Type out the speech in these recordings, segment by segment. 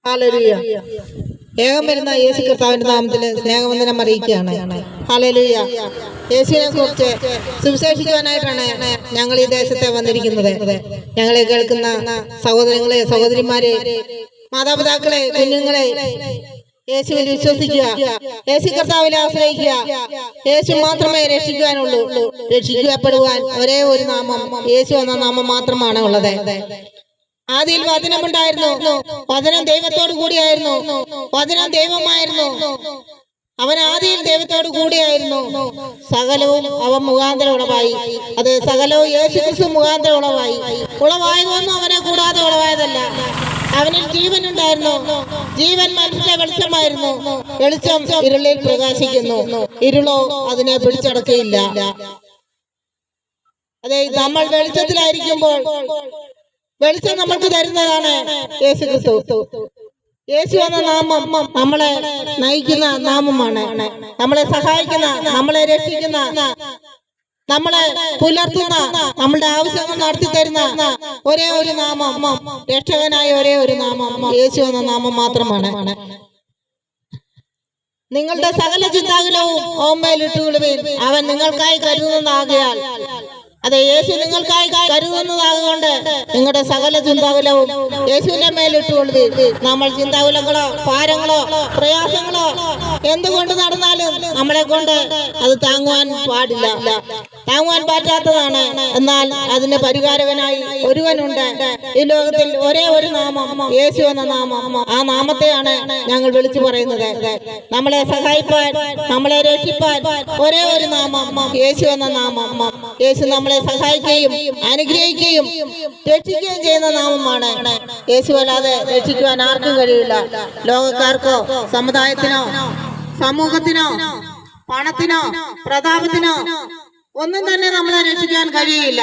Hallelujah. ഏകം വരുന്ന യേശു കർത്താവിന്റെ നാമത്തിൽ സ്നേഹവന്ദനം അറിയിക്കുകയാണ്. ഹല്ലേലൂയ. യേശുവിനെ കുറിച്ച് സുവിശേഷിക്കുവാനായിട്ടാണ് ഞങ്ങൾ ഈ ദേശത്തെ വന്നിരിക്കുന്നത്. ഞങ്ങളെ കേൾക്കുന്ന സഹോദരങ്ങളെ, സഹോദരിമാരെ, മാതാപിതാക്കളെ, കുഞ്ഞുങ്ങളെ, യേശുവിൽ വിശ്വസിക്കുക, യേശു കർത്താവിനെ ആശ്രയിക്കുക. യേശു മാത്രമേ രക്ഷിക്കുവാനുള്ളൂ. രക്ഷിക്കപ്പെടുവാൻ ഒരേ ഒരു നാമം, യേശു എന്ന നാമം മാത്രമാണ് ഉള്ളത്. ആദിയിൽ വചനമുണ്ടായിരുന്നു, വചനം ദൈവത്തോടു കൂടിയായിരുന്നു, വചനം ദൈവമായിരുന്നു. അവൻ ആദിയിൽ ദൈവത്തോടു കൂടിയായിരുന്നു. സകലവും അവൻ മുഖാന്തരം ഉളവായി. അത് സകലവും യേശു ക്രിസ്തു മുഖാന്തരം ഉളവായി. ഉളവായതൊന്നും അവനെ കൂടാതെ ഉളവായതല്ല. അവനിൽ ജീവൻ ഉണ്ടായിരുന്നു. ജീവൻ മനുഷ്യന്റെ വെളിച്ചമായിരുന്നു. വെളിച്ചം ഇരുളിൽ പ്രകാശിക്കുന്നു, ഇരുളോ അതിനെ പിടിച്ചടക്കിയില്ല. അതെ, നമ്മൾ വെളിച്ചത്തിലായിരിക്കുമ്പോൾ വെളിച്ചം നമുക്ക് തരുന്നതാണ് യേശു ക്രിസ്തു. യേശു എന്ന നാമം നമ്മളെ നയിക്കുന്ന നാമമാണ്. നമ്മളെ സഹായിക്കുന്ന, നമ്മളെ രക്ഷിക്കുന്ന, നമ്മളെ പുലർത്തുന്ന, നമ്മളുടെ ആവശ്യങ്ങൾ നടത്തി തരുന്ന ഒരേ ഒരു നാമം, രക്ഷകനായ ഒരേ ഒരു നാമം യേശു എന്ന നാമം മാത്രമാണ്. നിങ്ങളുടെ സകല ചിന്താകുലവും ഓമ്മയിലിട്ടുകൊള്ളുവിൻ, അവൻ നിങ്ങൾക്കായി കരുതുന്നതാകയാൽ. അതെ, യേശു നിങ്ങൾക്കായി കരുതുന്നതാകൊണ്ട് നിങ്ങളുടെ സകല ചിന്താകുലവും യേശുവിന്റെ മേലിട്ടുകൊള്ളുവിൻ. നമ്മൾ ചിന്താകുലങ്ങളോ ഭാരങ്ങളോ പ്രയാസങ്ങളോ എന്തുകൊണ്ട് നടന്നാലും നമ്മളെ കൊണ്ട് അത് താങ്ങുവാൻ പാടില്ല, താങ്ങുവാൻ പറ്റാത്തതാണ്. എന്നാൽ അതിന് പരിഹാരകനായി ഒരുവനുണ്ട് ഈ ലോകത്തിൽ. ഒരേ ഒരു നാമം, യേശു എന്ന നാമം. ആ നാമത്തെയാണ് ഞങ്ങൾ വിളിച്ചു പറയുന്നത്. നമ്മളെ സഹായിപ്പാൻ, നമ്മളെ രക്ഷിപ്പാൻ ഒരേ ഒരു നാമം, യേശു എന്ന നാമം. യേശു നമ്മളെ സഹായിക്കുകയും അനുഗ്രഹിക്കുകയും രക്ഷിക്കുകയും ചെയ്യുന്ന നാമമാണ്. യേശു അല്ലാതെ രക്ഷിക്കുവാൻ ആർക്കും കഴിയില്ല. ലോകക്കാർക്കോ സമുദായത്തിനോ സമൂഹത്തിനോ പണത്തിനോ പ്രതാപത്തിനോ ഒന്നും തന്നെ നമ്മളെ രക്ഷിക്കാൻ കഴിയില്ല.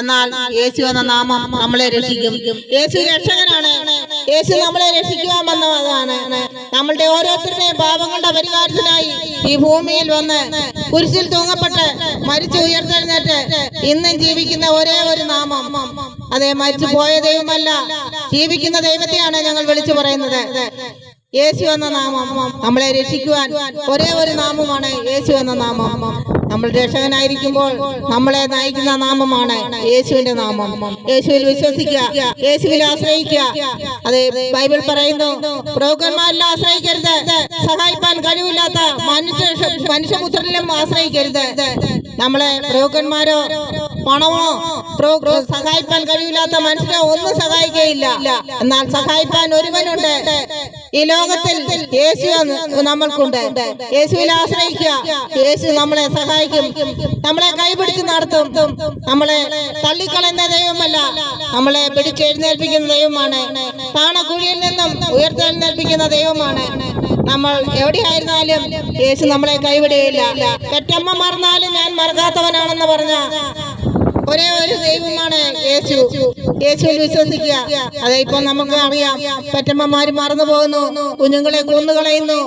എന്നാൽ യേശു എന്ന നാമം നമ്മളെ രക്ഷിക്കും. യേശു രക്ഷകനാണ്. യേശു നമ്മളെ രക്ഷിക്കുവാൻ വന്നതാണ്. നമ്മളുടെ ഓരോരുത്തരുടെയും പാപങ്ങളുടെ പരിഹാരത്തിനായി ഈ ഭൂമിയിൽ വന്ന് കുരിശിൽ തൂങ്ങപ്പെട്ട് മരിച്ചു ഉയർത്തെഴുന്നേറ്റ് ഇന്നും ജീവിക്കുന്ന ഒരേ ഒരു നാമം. അതെ, മരിച്ചു പോയ ദൈവമല്ല, ജീവിക്കുന്ന ദൈവത്തെയാണ് ഞങ്ങൾ വിളിച്ചു പറയുന്നത്. യേശു എന്ന നാമം നമ്മളെ രക്ഷിക്കുവാൻ ഒരേ ഒരു നാമമാണ് യേശു എന്ന നാമം. നമ്മൾ രക്ഷകനായിരിക്കുമ്പോൾ നമ്മളെ നയിക്കുന്ന നാമമാണ് യേശുവിന്റെ നാമം. യേശുവിൽ വിശ്വസിക്കുക, യേശുവിൽ ആശ്രയിക്കുക. അതെ, ബൈബിൾ പറയുന്നു, പ്രഭുക്കന്മാരിൽ ആശ്രയിക്കരുത്, സഹായിപ്പാൻ കഴിവില്ലാത്ത മനുഷ്യപുത്രനിലും ആശ്രയിക്കരുത്. നമ്മളെ പ്രഭുക്കന്മാരോ പണമോ സഹായിപ്പാൻ കഴിവില്ലാത്ത മനുഷ്യനെ ഒന്നും സഹായിക്കുകയില്ല. എന്നാൽ സഹായിപ്പാൻ ഒരുവനുണ്ട് ഈ ലോകത്തിൽ, യേശു നമ്മൾക്കുണ്ട്. യേശുവിൽ ആശ്രയിക്കുക, യേശു നമ്മളെ സഹായിക്കും, നമ്മളെ കൈപിടിച്ച് നടത്തും. നമ്മളെ തള്ളിക്കളയുന്ന ദൈവമല്ല, നമ്മളെ പിടിച്ചെഴുന്നേൽപ്പിക്കുന്ന ദൈവമാണ്. താണക്കുഴിയിൽ നിന്നും ഉയർത്തെഴുന്നേൽപ്പിക്കുന്ന ദൈവമാണ്. നമ്മൾ എവിടെയായിരുന്നാലും യേശു നമ്മളെ കൈവിടുകയില്ല. പെറ്റമ്മ മറന്നാലും ഞാൻ മറക്കാത്തവനാണെന്ന് പറഞ്ഞ ഒരേ ഒരു ദൈവമാണ് യേശു. യേശുവിൽ വിശ്വസിക്കുക. അതെ, ഇപ്പൊ നമുക്ക് അറിയാം, പെറ്റമ്മമാര് മറന്നു പോകുന്നു, കുഞ്ഞുങ്ങളെ കൊന്നുകളയുന്നു,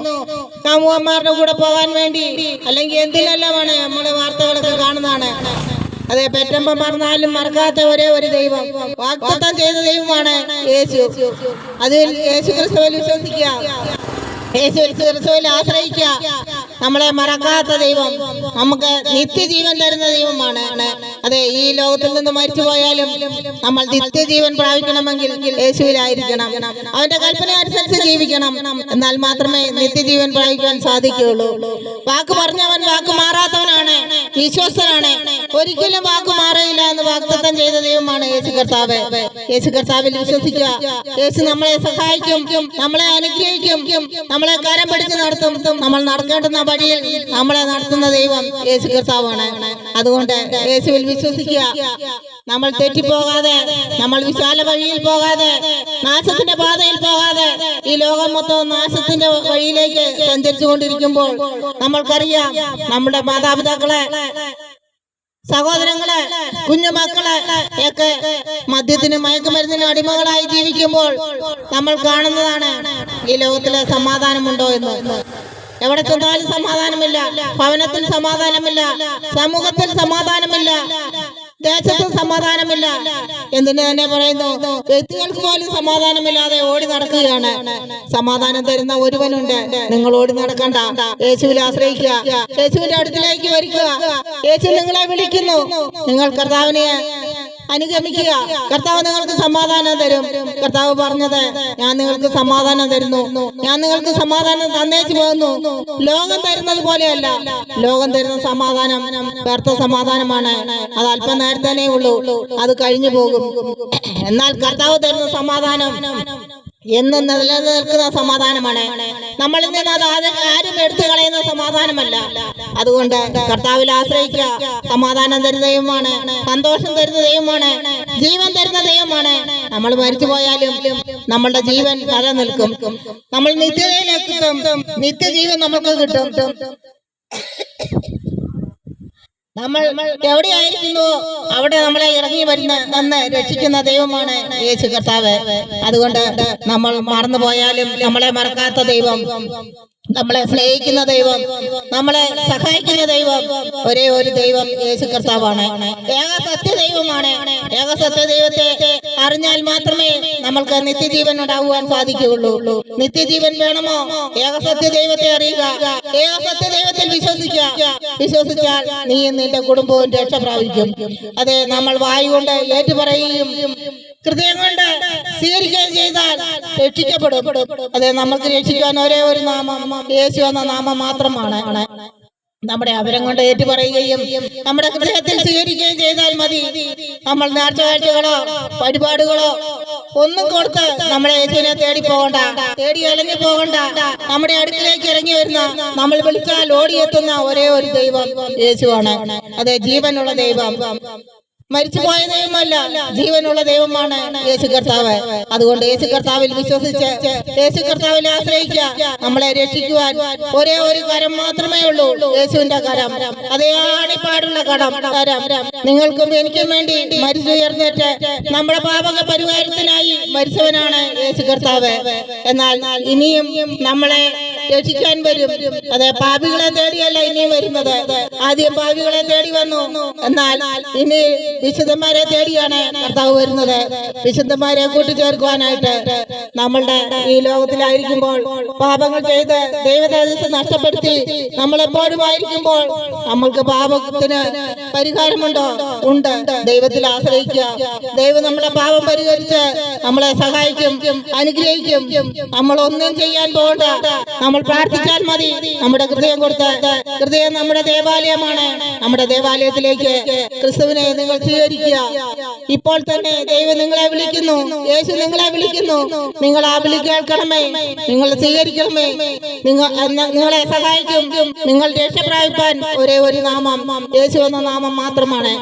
കാമുകന്മാരുടെ കൂടെ പോകാൻ വേണ്ടി, അല്ലെങ്കിൽ എന്തിനെല്ലാമാണ് നമ്മളെ വാർത്തകളൊക്കെ കാണുന്നതാണ്. അതെ, പെറ്റമ്മ മറന്നാലും മറക്കാത്ത ഒരേ ഒരു ദൈവം, വാഗ്ദത്തം ചെയ്ത ദൈവമാണ് യേശു. അതിൽ യേശു ക്രിസ്തുവിൽ വിശ്വസിക്കുക, യേശു ക്രിസ്തുവിൽ ആശ്രയിക്കുക. നമ്മളെ മറക്കാത്ത ദൈവം, നമുക്ക് നിത്യജീവൻ തരുന്ന ദൈവമാണ്. അതെ, ഈ ലോകത്തിൽ നിന്ന് മരിച്ചു പോയാലും നമ്മൾ നിത്യജീവൻ പ്രാപിക്കണമെങ്കിൽ യേശുവിലായിരിക്കണം. അവന്റെ കൽപ്പന അനുസരിച്ച് ജീവിക്കണം. എന്നാൽ മാത്രമേ നിത്യജീവൻ പ്രാപിക്കാൻ സാധിക്കുകയുള്ളൂ. വാക്ക് പറഞ്ഞവൻ വാക്ക് മാറാത്തവനാണ്, വിശ്വസ്തനാണ്, ഒരിക്കലും വാക്ക് മാറിയില്ല എന്ന് വാഗ്ദത്തം ചെയ്ത ദൈവമാണ് യേശു കർത്താവ്. യേശു കർത്താവിൽ വിശ്വസിക്കുക. യേശു നമ്മളെ സഹായിക്കും, നമ്മളെ അനുഗ്രഹിക്കും, നമ്മളെ കരം പിടിച്ച് നടത്തും. നമ്മൾ നടക്കേണ്ടുന്ന വഴിയിൽ നമ്മളെ നടത്തുന്ന ദൈവം യേശു കർത്താവാണ്. അതുകൊണ്ട് യേശുവിൽ വിശ്വസിക്കുക. നമ്മൾ തെറ്റിപ്പോകാതെ, നമ്മൾ വിശാല വഴിയിൽ പോകാതെ, നാശത്തിന്റെ പാതയിൽ പോകാതെ, ഈ ലോകം മൊത്തം നാശത്തിന്റെ വഴിയിലേക്ക് സഞ്ചരിച്ചു കൊണ്ടിരിക്കുമ്പോൾ നമ്മൾക്കറിയാം, നമ്മുടെ മാതാപിതാക്കളെ, സഹോദരങ്ങളെ, കുഞ്ഞുമക്കളെ ഒക്കെ മദ്യത്തിനും മയക്കുമരുന്നിനും അടിമകളായി ജീവിക്കുമ്പോൾ നമ്മൾ കാണുന്നതാണ് ഈ ലോകത്തിലെ സമാധാനമുണ്ടോ എന്ന്. എവിടെ ചെന്നാലും സമാധാനമില്ല, ഭവനത്തിൽ സമാധാനമില്ല, സമൂഹത്തിൽ സമാധാനമില്ല, ദേശത്ത് സമാധാനമില്ല. എന്തിനു തന്നെ പറയുന്നു, വ്യക്തികൾക്ക് പോലും സമാധാനമില്ലാതെ ഓടി നടക്കുകയാണ്. സമാധാനം തരുന്ന ഒരുവനുണ്ട്. നിങ്ങൾ ഓടി നടക്കണ്ട, യേശുവിൽ ആശ്രയിക്കുക, യേശുവിന്റെ അടുത്തിലേക്ക് വരിക. യേശു നിങ്ങളെ വിളിക്കുന്നു. നിങ്ങൾ കർത്താവിനെ അനുഗമിക്കുക. കർത്താവ് നിങ്ങൾക്ക് സമാധാനം തരും. കർത്താവ് പറഞ്ഞത്, ഞാൻ നിങ്ങൾക്ക് സമാധാനം തരുന്നു, ഞാൻ നിങ്ങൾക്ക് സമാധാനം തന്നേച്ചു പോകുന്നു. ലോകം തരുന്നത് പോലെയല്ല. ലോകം തരുന്ന സമാധാനം വ്യർത്ഥ സമാധാനമാണ്. അത് അല്പനേരത്തേനേ ഉള്ളൂ, അത് കഴിഞ്ഞു പോകും. എന്നാൽ കർത്താവ് തരുന്ന സമാധാനം എന്നും നിലനിൽക്കുന്ന സമാധാനമാണ്. നമ്മളിൽ നിന്ന് അത് ആരും എടുത്തു കളയുന്ന സമാധാനമല്ല. അതുകൊണ്ട് കർത്താവിൽ ആശ്രയിക്കുക. സമാധാനം തരുന്ന ദൈവമാണ്, സന്തോഷം തരുന്ന ദൈവമാണ്, ജീവൻ തരുന്ന ദൈവമാണ്. നമ്മൾ മരിച്ചു പോയാലും നമ്മളുടെ ജീവൻ നിലനിൽക്കും. നമ്മൾ നിത്യതയിലേക്ക് എത്തും. നിത്യജീവൻ നമുക്ക് കിട്ടും. നമ്മൾ എവിടെയായിരിക്കുന്നു അവിടെ നമ്മളെ ഇറങ്ങി വന്ന് രക്ഷിക്കുന്ന ദൈവമാണ് യേശു കർത്താവ്. അതുകൊണ്ട് നമ്മൾ മറന്നുപോയാലും നമ്മളെ മറക്കാത്ത ദൈവം, നമ്മളെ സ്നേഹിക്കുന്ന ദൈവം, നമ്മളെ സഹായിക്കുന്ന ദൈവം, ഒരേ ഒരു ദൈവം യേശു കർത്താവാണ്. ഏക സത്യ ദൈവമാണ്. ഏക സത്യ ദൈവത്തെ അറിഞ്ഞാൽ മാത്രമേ നമ്മൾക്ക് നിത്യജീവൻ ഉണ്ടാകുവാൻ സാധിക്കുകയുള്ളൂ. നിത്യജീവൻ വേണമോ? ഏക സത്യ ദൈവത്തെ അറിയുക, ഏക സത്യ ദൈവത്തിൽ വിശ്വസിക്കുക. വിശ്വസിച്ചാൽ നീ നിന്റെ കുടുംബവും രക്ഷ പ്രാപിക്കും. അതെ, നമ്മൾ വായു കൊണ്ട് ഏറ്റുപറയുകയും ഹൃദയം കൊണ്ട് സ്വീകരിക്കുകയും ചെയ്താൽ രക്ഷിക്കപ്പെടും. അതെ, നമുക്ക് രക്ഷിക്കാൻ ഒരേ ഒരു നാമം, യേശു എന്ന നാമം മാത്രമാണ്. നമ്മുടെ അവരം കൊണ്ട് ഏറ്റുപറയുകയും നമ്മുടെ ഹൃദയത്തിൽ സ്വീകരിക്കുകയും ചെയ്താൽ മതി. നമ്മൾ നേർച്ചകാഴ്ചകളോ പരിപാടികളോ ഒന്നും കൊടുത്ത് നമ്മളെ യേശുവിനെ തേടി പോകണ്ട, തേടി ഇറങ്ങി പോകണ്ട. നമ്മുടെ അടുക്കിലേക്ക് ഇറങ്ങി വരുന്ന, നമ്മൾ വിളിച്ചാൽ ഓടിയെത്തുന്ന ഒരേ ഒരു ദൈവം യേശുവാണ്. അതെ, ജീവനുള്ള ദൈവം, മരിച്ചുപോയ ദൈവമല്ല, ജീവനുള്ള ദൈവമാണ് യേശു കർത്താവ്. അതുകൊണ്ട് യേശു കർത്താവിൽ വിശ്വസിച്ച് യേശു കർത്താവിൽ ആശ്രയിക്കുക. നമ്മളെ രക്ഷിക്കുവാൻ ഒരേ ഒരു കരം മാത്രമേ ഉള്ളൂ, യേശുവിന്റെ കരം. അതേ ആണിപ്പാടുള്ള കരം. നിങ്ങൾക്കും എനിക്കും വേണ്ടി മരിച്ചുയർന്നിട്ട് നമ്മുടെ പാപക പരിഹാരത്തിനായി മരിച്ചവനാണ് യേശു കർത്താവ്. എന്നാൽ ഇനിയും നമ്മളെ രക്ഷിക്കാൻ വരും. അതെ, പാപികളെ തേടിയല്ല ഇനിയും വരുന്നത്. ആദ്യം പാപികളെ തേടി വന്നു, എന്നാൽ ഇനി വിശുദ്ധന്മാരെ തേടിയാണ് കർത്താവ് വരുന്നത്. വിശുദ്ധന്മാരെ കൂട്ടിച്ചേർക്കുവാനായിട്ട്. നമ്മളുടെ ഈ ലോകത്തിലായിരിക്കുമ്പോൾ പാപങ്ങൾ ചെയ്ത് ദൈവതേജസ്സ് നഷ്ടപ്പെടുത്തി നമ്മളെപ്പോഴും ആയിരിക്കുമ്പോൾ നമ്മൾക്ക് പാപത്തിന് പരിഹാരമുണ്ടോ? ഉണ്ട്. ദൈവത്തിൽ ആശ്രയിക്കുക. ദൈവം നമ്മുടെ പാപം പരിഹരിച്ച് നമ്മളെ സഹായിക്കും, അനുഗ്രഹിക്കും. നമ്മൾ ഒന്നും ചെയ്യാൻ പോകണ്ട, നമ്മൾ പ്രാർത്ഥിച്ചാൽ മതി. നമ്മുടെ ഹൃദയം കൊടുത്ത്, ഹൃദയം നമ്മുടെ ദേവാലയമാണ്. നമ്മുടെ ദേവാലയത്തിലേക്ക് ക്രിസ്തുവിനെ നിങ്ങൾ സ്വീകരിക്കുക. ഇപ്പോൾ തന്നെ ദൈവം നിങ്ങളെ വിളിക്കുന്നു, യേശു നിങ്ങളെ വിളിക്കുന്നു. നിങ്ങൾ ആ വിളി കേൾക്കണമേ, നിങ്ങൾ സ്വീകരിക്കണമേ. നിങ്ങളെ സഹായിക്കും. നിങ്ങൾ രക്ഷപ്രാപിപ്പാൻ ഒരേ ഒരു നാമം, യേശു എന്ന നാമം മാത്രമാണ്.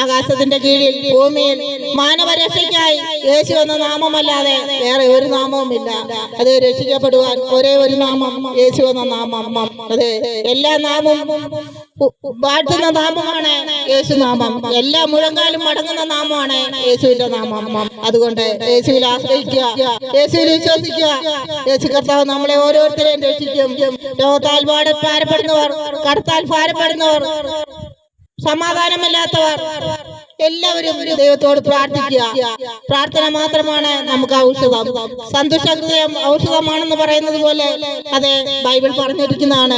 ആകാശത്തിന്റെ കീഴിൽ ഭൂമിയിൽ മാനവരക്ഷയ്ക്കായി യേശു എന്ന നാമമല്ലാതെ വേറെ ഒരു നാമവുമില്ല. അത് രക്ഷിക്കപ്പെടുവാൻ ഒരേ ഒരു നാമം, യേശു എന്ന നാമം. അതെ, എല്ലാ നാമവും വാഴ്ത്തുന്ന നാമമാണ് യേശു നാമം. എല്ലാ മുഴങ്കാലും മടങ്ങുന്ന നാമമാണ് യേശുവിന്റെ നാമം. അതുകൊണ്ട് യേശുവിൽ ആശ്രയിക്കുക, യേശുവിൽ വിശ്വസിക്കുക. യേശു കർത്താവ് നമ്മളെ ഓരോരുത്തരെയും രക്ഷിക്കും. രോഗത്താൽ ഭാരപ്പെടുന്നവർ, കടത്താൽ ഭാരപ്പെടുന്നവർ, സമാധാനമില്ലാത്തവർ എല്ലാവരും ദൈവത്തോട് പ്രാർത്ഥിക്കുക. പ്രാർത്ഥന മാത്രമാണ് നമുക്ക് ഔഷധം. സന്തോഷ ഹൃദയം ഔഷധമാണെന്ന് പറയുന്നത് പോലെ അതെ ബൈബിൾ പറഞ്ഞിരിക്കുന്നതാണ്.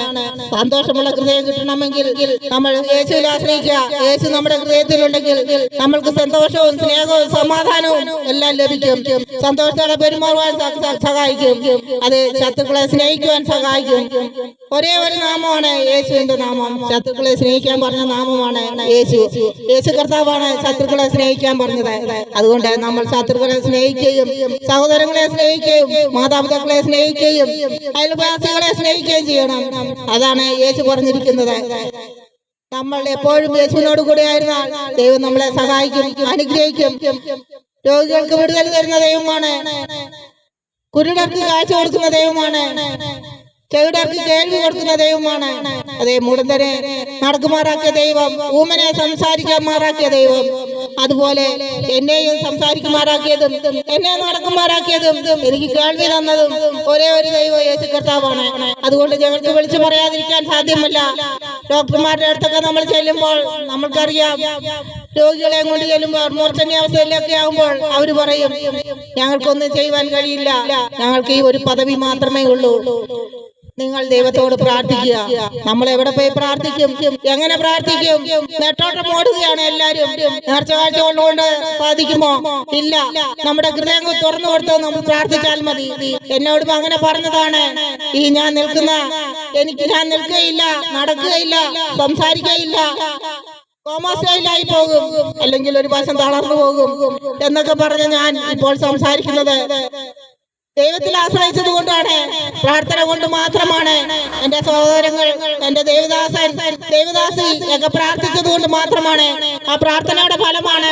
സന്തോഷമുള്ള ഹൃദയം കിട്ടണമെങ്കിൽ നമ്മൾ യേശുവിൽ ആശ്രയിക്കുക. യേശു നമ്മുടെ ഹൃദയത്തിലുണ്ടെങ്കിൽ നമ്മൾക്ക് സന്തോഷവും സ്നേഹവും സമാധാനവും എല്ലാം ലഭിക്കും. സന്തോഷത്തോടെ പെരുമാറുവാൻ സഹായിക്കും. അത് ശത്രുക്കളെ സ്നേഹിക്കുവാൻ സഹായിക്കും. ഒരേ ഒരു നാമമാണ് യേശുവിന്റെ നാമം. ശത്രുക്കളെ സ്നേഹിക്കാൻ പറഞ്ഞ നാമമാണ് യേശു. യേശു കർത്താവാണ് ശത്രുക്കളെ സ്നേഹിക്കാൻ പറഞ്ഞത്. അതുകൊണ്ട് നമ്മൾ ശത്രുക്കളെ സ്നേഹിക്കുകയും സഹോദരങ്ങളെ സ്നേഹിക്കുകയും മാതാപിതാക്കളെ സ്നേഹിക്കുകയും അയൽവാസികളെ സ്നേഹിക്കുകയും ചെയ്യണം. അതാണ് യേശു പറഞ്ഞിരിക്കുന്നത്. നമ്മൾ എപ്പോഴും യേശുവിനോട് കൂടെ ആയിരുന്നാൽ ദൈവം നമ്മളെ സഹായിക്കും, അനുഗ്രഹിക്കും. രോഗികൾക്ക് വിടുതൽ തരുന്ന ദൈവമാണ്. കുരുടർക്ക് കാഴ്ച കൊടുക്കുന്ന ദൈവമാണ്. ചെവിടർക്ക് കേൾവി കൊടുക്കുന്ന ദൈവമാണ്. അതേ, മുടന്തനെ നടക്കുമാറാക്കിയ ദൈവം, ഊമനെ സംസാരിക്കുമാറാക്കിയ ദൈവം, അതുപോലെ എന്നെയും സംസാരിക്കുമാറാക്കിയതും എന്നെ നടക്കുമാറാക്കിയതും എനിക്ക് കേൾവി തന്നതും ഒരേ ഒരു ദൈവം യേശു കർത്താവാണ്. അതുകൊണ്ട് ഞങ്ങൾക്ക് വിളിച്ചു പറയാതിരിക്കാൻ സാധ്യമല്ല. ഡോക്ടർമാരുടെ അടുത്തൊക്കെ നമ്മൾ ചെല്ലുമ്പോൾ നമ്മൾക്കറിയാം രോഗികളെ കൊണ്ട് ചെല്ലുമ്പോൾ മൂർച്ഛന്യാവസ്ഥയിലൊക്കെ ആകുമ്പോൾ അവർ പറയും ഞങ്ങൾക്കൊന്നും ചെയ്യുവാൻ കഴിയില്ല, ഞങ്ങൾക്ക് ഈ ഒരു പദവി മാത്രമേ ഉള്ളൂ. നിങ്ങൾ ദൈവത്തോട് പ്രാർത്ഥിക്കുക. നമ്മൾ എവിടെ പോയി പ്രാർത്ഥിക്കും? എങ്ങനെ പ്രാർത്ഥിക്കും? നെട്ടോട്ടം ഓടുകയാണ് എല്ലാരും. നേർച്ച കാഴ്ച കൊണ്ടുകൊണ്ട് സാധിക്കുമോ? ഇല്ല. നമ്മുടെ ഹൃദയം തുറന്നു കൊടുത്ത് നമ്മൾ പ്രാർത്ഥിച്ചാൽ മതി. എന്നോടും അങ്ങനെ പറഞ്ഞതാണ്. ഞാൻ നിൽക്കുകയില്ല, നടക്കുകയില്ല, സംസാരിക്കുകയില്ല, കോമാശയിലായി പോകും, അല്ലെങ്കിൽ ഒരു വശം തളർന്നു പോകും എന്നൊക്കെ പറഞ്ഞ് ഞാൻ ഇപ്പോൾ സംസാരിക്കുന്നത് ദൈവത്തിൽ ആശ്രയിച്ചത് കൊണ്ടാണ്, പ്രാർത്ഥന കൊണ്ട് മാത്രമാണ്. എന്റെ സഹോദരങ്ങൾ, എന്റെ ദേവദാസി ഒക്കെ പ്രാർത്ഥിച്ചത് കൊണ്ട് മാത്രമാണ്. ആ പ്രാർത്ഥനയുടെ ഫലമാണ്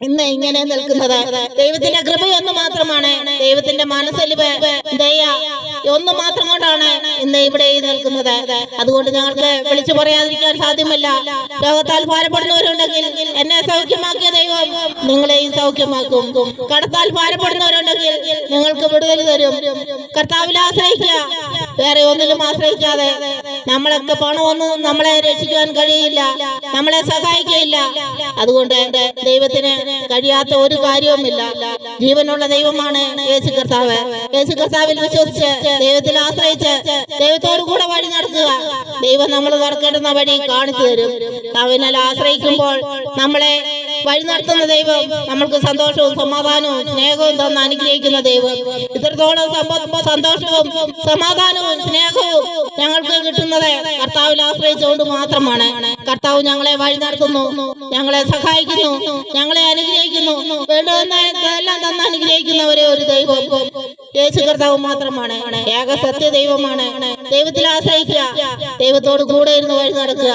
ഇന്ന് ഇങ്ങനെ നിൽക്കുന്നത്. ദൈവത്തിന്റെ കൃപയൊന്നു മാത്രമാണ്, ദൈവത്തിന്റെ മനസ്സലിവ്, ദയ ഒന്നു മാത്രം കൊണ്ടാണ് ഇന്ന് ഇവിടെ നിൽക്കുന്നത്. അതുകൊണ്ട് ഞങ്ങൾക്ക് വിളിച്ചു പറയാതിരിക്കാൻ സാധ്യമല്ല. രോഗത്താൽ ഭാരപ്പെടുന്നവരുണ്ടെങ്കിൽ എന്നെ സൗഖ്യമാക്കിയ ദൈവം നിങ്ങളെയും സൗഖ്യമാക്കും. കടത്താൽ ഭാരപ്പെടുന്നവരുണ്ടെങ്കിൽ നിങ്ങൾക്ക് വിടുതൽ തരും. കർത്താവിൽ ആശ്രയിക്കുക, വേറെ ഒന്നിലും ആശ്രയിക്കാതെ. നമ്മളൊക്കെ പണമൊന്നും നമ്മളെ രക്ഷിക്കാൻ കഴിയില്ല, നമ്മളെ സഹായിക്കുകയില്ല. അതുകൊണ്ട് ദൈവത്തിന് കഴിയാത്ത ഒരു കാര്യവുമില്ല. ജീവനുള്ള ദൈവമാണ് യേശു കർത്താവ്. യേശു കർത്താവിൽ വിശ്വസിച്ച് ദൈവത്തിൽ ആശ്രയിച്ച് ദൈവത്തോടു കൂടെ വഴി നടക്കുക. ദൈവം നമ്മൾ നടക്കേണ്ടുന്ന വഴി കാണിച്ചു തരും. അവനാൽ ആശ്രയിക്കുമ്പോൾ നമ്മളെ വഴി നടത്തുന്ന ദൈവം നമ്മൾക്ക് സന്തോഷവും സമാധാനവും സ്നേഹവും തന്ന് അനുഗ്രഹിക്കുന്ന ദൈവം. ഇത്രത്തോളം സന്തോഷവും സമാധാനവും സ്നേഹവും ഞങ്ങൾക്ക് കിട്ടുന്നത് കർത്താവിൽ ആശ്രയിച്ചുകൊണ്ട് മാത്രമാണ്. കർത്താവ് ഞങ്ങളെ വഴി നടത്തുന്നു, ഞങ്ങളെ സഹായിക്കുന്നു, ഞങ്ങളെ അനുഗ്രഹിക്കുന്നു. വേണ്ടുവെല്ലാം തന്ന് അനുഗ്രഹിക്കുന്ന ഒരു ദൈവം യേശു കർത്താവ് മാത്രമാണ്. ഏക സത്യ ദൈവമാണ്. ദൈവത്തിൽ ആശ്രയിക്കുക, ദൈവത്തോട് കൂടെ ഇരുന്ന് വഴി നടക്കുക.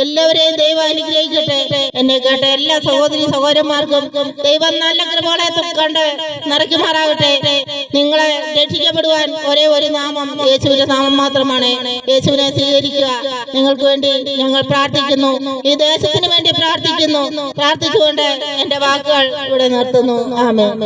എല്ലാവരെയും ദൈവം അനുഗ്രഹിക്കട്ടെ. എന്നെ കേട്ട എല്ലാ സഹോദരന്മാർക്കും ദൈവം നല്ല കൃപകളെ കണ്ട് നിറയ്ക്കുമാറാകട്ടെ. നിങ്ങളെ രക്ഷിക്കപ്പെടുവാൻ ഒരേ ഒരു നാമം യേശുവിന്റെ നാമം മാത്രമാണ്. യേശുവിനെ സ്വീകരിക്കുക. നിങ്ങൾക്ക് വേണ്ടി ഞങ്ങൾ പ്രാർത്ഥിക്കുന്നു, ഈ ദേശത്തിന് വേണ്ടി പ്രാർത്ഥിച്ചുകൊണ്ട് എന്റെ വാക്കുകൾ ഇവിടെ നിർത്തുന്നു. ആമേൻ.